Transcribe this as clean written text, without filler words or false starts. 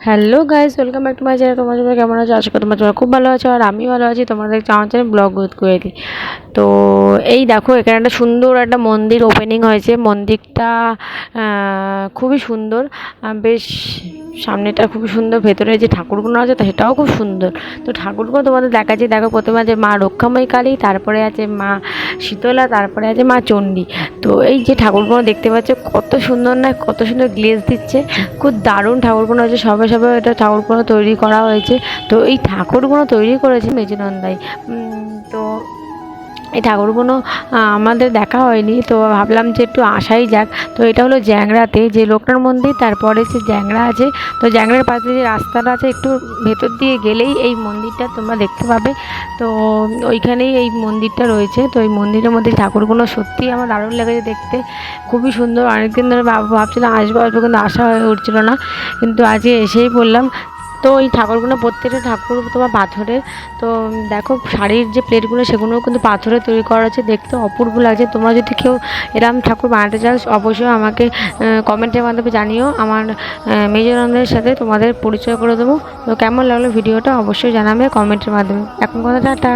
Hello guys, welcome back to my channel. তোমার সবাই কেমন আছো? আশা করি তোমার সবাই খুব ভালো আছো আর আমি ভালো আছি। তোমাদের আমার চ্যানেল ব্লগ উইথ কোয়েলি। তো এই দেখো, এখানে একটা সুন্দর একটা মন্দির ওপেনিং হয়েছে। মন্দিরটা খুবই সুন্দর, বেশ সামনেটা খুবই সুন্দর, ভেতরে যে ঠাকুরগুলো আছে সেটাও খুব সুন্দর। তো ঠাকুরগুলো তোমাদের দেখাচ্ছি। দেখো, প্রথমে আছে মা রক্ষাময়ী কালী, তারপরে আছে মা শীতলা, তারপরে আছে মা চণ্ডী। তো এই যে ঠাকুরগুলো দেখতে পাচ্ছ কত সুন্দর না, কত সুন্দর গ্লেজ দিচ্ছে, খুব দারুণ ঠাকুরগুলো হয়েছে। সবে সবে এটা ঠাকুরগুলো তৈরি করা হয়েছে। তো এই ঠাকুরগুলো তৈরি করেছে মেজনন্দাই। তো এই ঠাকুরগুলো আমাদের দেখা হয়নি, তো ভাবলাম যে একটু আসাই যাক। তো এটা হলো জ্যাংড়াতে, যে লোকনাথ মন্দির তারপরে যে জ্যাংড়া আছে। তো জ্যাংড়ার পাশে যে রাস্তাটা আছে, একটু ভেতর দিয়ে গেলেই এই মন্দিরটা তোমরা দেখতে পাবে। তো ওইখানেই এই মন্দিরটা রয়েছে। তো এই মন্দিরের মধ্যে ঠাকুরগুলো সত্যিই আমার দারুণ লেগেছে দেখতে, খুবই সুন্দর। অনেকদিন ধরে ভাবছিলাম আসবো আসবো, কিন্তু আসা হয়ে উঠছিল না, কিন্তু আজকে এসেই বললাম। তো এই ঠাকুরগুলো, প্রত্যেকটা ঠাকুর তোমার পাথরের। তো দেখো, শাড়ির যে প্লেটগুলো সেগুলোও কিন্তু পাথরে তৈরি করা আছে, দেখতে অপূর্ব লাগছে। তোমরা যদি কেউ এরম ঠাকুর বানাতে চাও অবশ্যই আমাকে কমেন্টের মাধ্যমে জানিও। আমার মেজনন্দের সাথে তোমাদের পরিচয় করে দেবো। তো কেমন লাগলো ভিডিওটা অবশ্যই জানাবে কমেন্টের মাধ্যমে। এখন কথা টাটা।